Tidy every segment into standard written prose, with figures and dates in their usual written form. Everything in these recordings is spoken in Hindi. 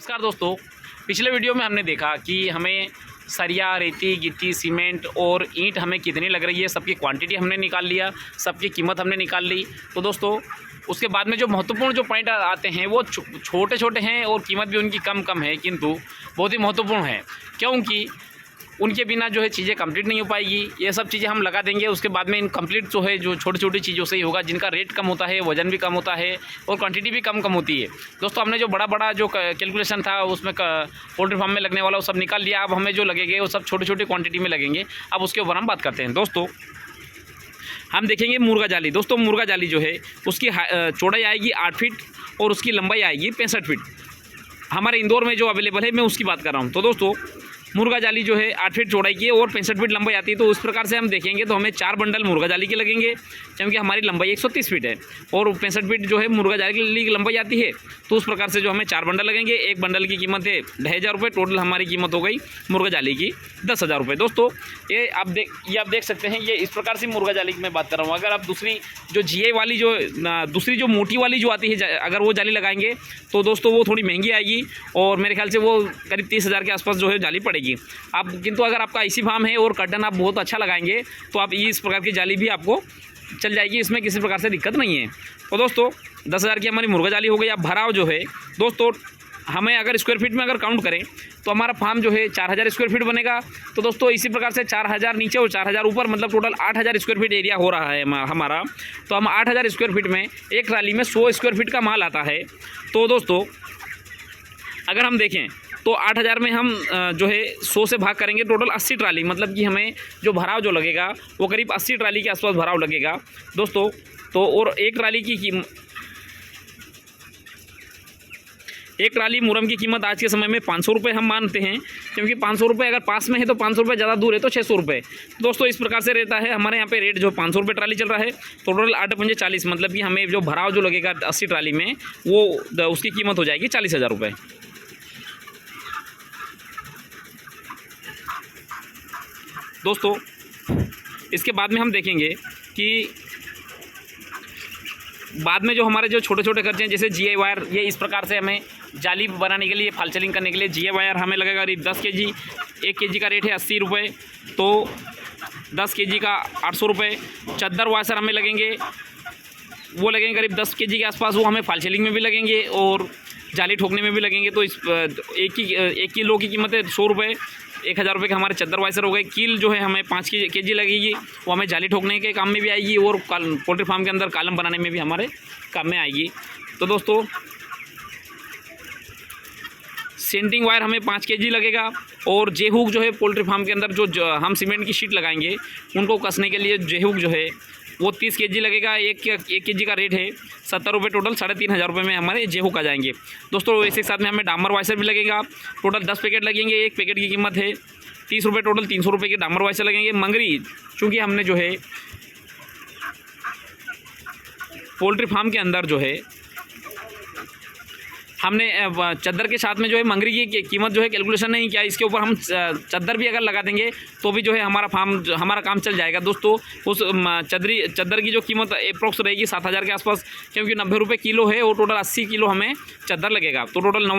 नमस्कार दोस्तों, पिछले वीडियो में हमने देखा कि हमें सरिया, रेती, गिट्टी, सीमेंट और ईंट हमें कितनी लग रही है, सबकी क्वांटिटी हमने निकाल लिया, सबकी कीमत हमने निकाल ली। तो दोस्तों उसके बाद में जो महत्वपूर्ण जो पॉइंट आते हैं वो छोटे छोटे हैं और कीमत भी उनकी कम कम है, किंतु बहुत ही महत्वपूर्ण है, क्योंकि उनके बिना जो है चीज़ें कंप्लीट नहीं हो पाएगी। ये सब चीज़ें हम लगा देंगे, उसके बाद में इनकम्प्लीट जो है जो छोटी छोटी चीज़ों से ही होगा, जिनका रेट कम होता है, वजन भी कम होता है और क्वांटिटी भी कम होती है। दोस्तों हमने जो बड़ा बड़ा जो कैलकुलेशन था उसमें पोल्ट्री फार्म में लगने वाला वो सब निकाल लिया। अब हमें जो लगेंगे वो सब छोटी छोटी क्वान्टिटी में लगेंगे। अब उसके ऊपर हम बात करते हैं। दोस्तों हम देखेंगे मुर्गा जाली। दोस्तों मुर्गा जाली जो है उसकी चौड़ाई आएगी 8 फीट और उसकी लंबाई आएगी 65 फीट। हमारे इंदौर में जो अवेलेबल है मैं उसकी बात कर रहा हूँ। तो दोस्तों मुर्गा जाली जो है 8 फीट चौड़ाई की है और 65 फीट लंबाई आती है। तो उस प्रकार से हम देखेंगे तो हमें 4 बंडल मुर्गा जाली के लगेंगे, क्योंकि हमारी लंबाई 130 फीट है और 65 फीट जो है मुर्गा जाली की लंबाई आती है। तो उस प्रकार से जो हमें 4 बंडल लगेंगे। एक बंडल की कीमत है 2500 रुपये। टोटल हमारी कीमत हो गई मुर्गा जाली की 10,000 रुपये। दोस्तों ये आप देख सकते हैं, ये इस प्रकार से मुर्गा जाली की मैं बात कर रहा हूँ। अगर आप दूसरी जो GI वाली जो दूसरी जो मोटी वाली जो आती है, अगर वो जाली लगाएंगे तो दोस्तों वो थोड़ी महंगी आएगी और मेरे ख्याल से वो करीब 30,000 के आसपास जो है जाली पड़ेगी। आप किंतु अगर आपका IC फार्म है और कर्टन आप बहुत अच्छा लगाएंगे तो आप इस प्रकार की जाली भी आपको चल जाएगी, इसमें किसी प्रकार से दिक्कत नहीं है। तो दोस्तों 10,000 की हमारी मुर्गा जाली हो गई। अब भराव जो है दोस्तों हमें अगर स्क्वायर फीट में अगर काउंट करें तो हमारा फार्म जो है 4000 स्क्वायर फीट बनेगा। तो दोस्तों इसी प्रकार से 4000 नीचे और 4000 ऊपर, मतलब टोटल 8000 स्क्वायर फीट एरिया हो रहा है हमारा। तो हम 8000 स्क्वायर फीट में एक ट्राली में 100 स्क्वायर फीट का माल आता है। तो दोस्तों अगर हम देखें तो 8000 में हम जो है 100 से भाग करेंगे, टोटल 80 ट्राली, मतलब कि हमें जो भराव जो लगेगा वो करीब 80 ट्राली के आसपास भराव लगेगा दोस्तों। तो और एक ट्राली मुरम की कीमत आज के समय में 500 रुपये हम मानते हैं, क्योंकि 500 रुपये अगर पास में है तो 500 रुपये, ज़्यादा दूर है तो 600 रुपये। दोस्तों इस प्रकार से रहता है हमारे यहाँ पे रेट जो 500 रुपये ट्राली चल रहा है। टोटल 8×5 = 40, मतलब कि हमें जो भराव जो लगेगा 80 ट्राली में वो उसकी कीमत हो जाएगी 40,000 रुपये। दोस्तों इसके बाद में हम देखेंगे कि बाद में जो हमारे जो छोटे छोटे खर्चे हैं, जैसे GI वायर, ये इस प्रकार से हमें जाली बनाने के लिए, फाल्चलिंग करने के लिए GI वायर हमें लगेगा करीब 10 kg। 1 kg का रेट है 80 रुपये, तो 10 kg का 800 रुपये। चद्दर वाशर हमें लगेंगे, वो लगेंगे करीब 10 kg के आसपास, वो हमें फाल्चलिंग में भी लगेंगे और जाली ठोकने में भी लगेंगे। तो इस 1 किलो की कीमत है 100 रुपये। 1000 रुपये के हमारे चद्दर वाइसर हो गए। कील जो है हमें 5 kg लगेगी, वो हमें जाली ठोकने के काम में भी आएगी और पोल्ट्री फार्म के अंदर कॉलम बनाने में भी हमारे काम में आएगी। तो दोस्तों सेंटिंग वायर हमें 5 kg लगेगा और जेहुक जो है पोल्ट्री फार्म के अंदर जो हम सीमेंट की शीट लगाएंगे उनको कसने के लिए जेहुक जो है वो 30 kg लगेगा। 1 kg का रेट है 70 रुपये। टोटल 3500 रुपये में हमारे जेहुक आ जाएंगे। दोस्तों इसके साथ में हमें डामर वाइसर भी लगेगा। टोटल 10 पैकेट लगेंगे, एक पैकेट की कीमत है 30 रुपये। टोटल 300 रुपये के डामर वाइसर लगेंगे। मंगरी, चूँकि हमने जो है पोल्ट्री फार्म के अंदर जो है हमने चद्दर के साथ में जो है मंगरी की कीमत जो है कैलकुलेशन नहीं किया, इसके ऊपर हम चद्दर भी अगर लगा देंगे तो भी जो है हमारा काम चल जाएगा। दोस्तों उस चद्दर की जो कीमत अप्रोक्स रहेगी 7000 के आसपास, क्योंकि 90 रुपये किलो है और टोटल 80 किलो हमें चद्दर लगेगा। तो टोटल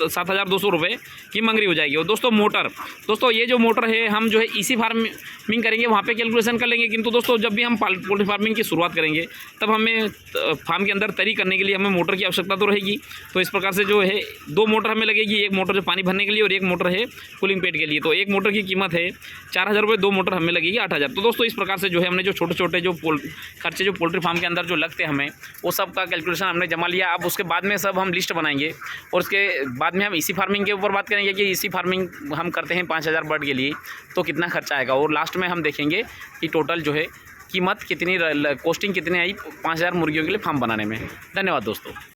7200 रुपये की मंगरी हो जाएगी। और दोस्तों मोटर, दोस्तों ये जो मोटर है हम जो है EC फार्मिंग करेंगे वहाँ पर कैलकुलेशन कर लेंगे, किंतु दोस्तों जब भी हम पोल्ट्री फार्मिंग की शुरुआत करेंगे तब हमें फार्म के अंदर तरी करने के लिए हमें मोटर की आवश्यकता तो रहेगी। तो इस प्रकार से जो है 2 मोटर हमें लगेगी, एक मोटर जो पानी भरने के लिए और एक मोटर है कूलिंग पेड के लिए। तो एक मोटर की कीमत है 4000 रुपये, 2 मोटर हमें लगेगी 8000। तो दोस्तों इस प्रकार से जो है हमने जो छोटे छोटे जो खर्चे जो पोल्ट्री फार्म के अंदर जो लगते हैं हमें, वो सब का कैलकुलेशन हमने जमा लिया। अब उसके बाद में सब हम लिस्ट बनाएंगे और उसके बाद में हम EC फार्मिंग के ऊपर बात करेंगे कि EC फार्मिंग हम करते हैं 5000 बर्ड के लिए तो कितना खर्चा आएगा, और लास्ट में हम देखेंगे कि टोटल जो है कीमत कितनी, कॉस्टिंग कितनी आई 5000 मुर्गियों के लिए फार्म बनाने में। धन्यवाद दोस्तों।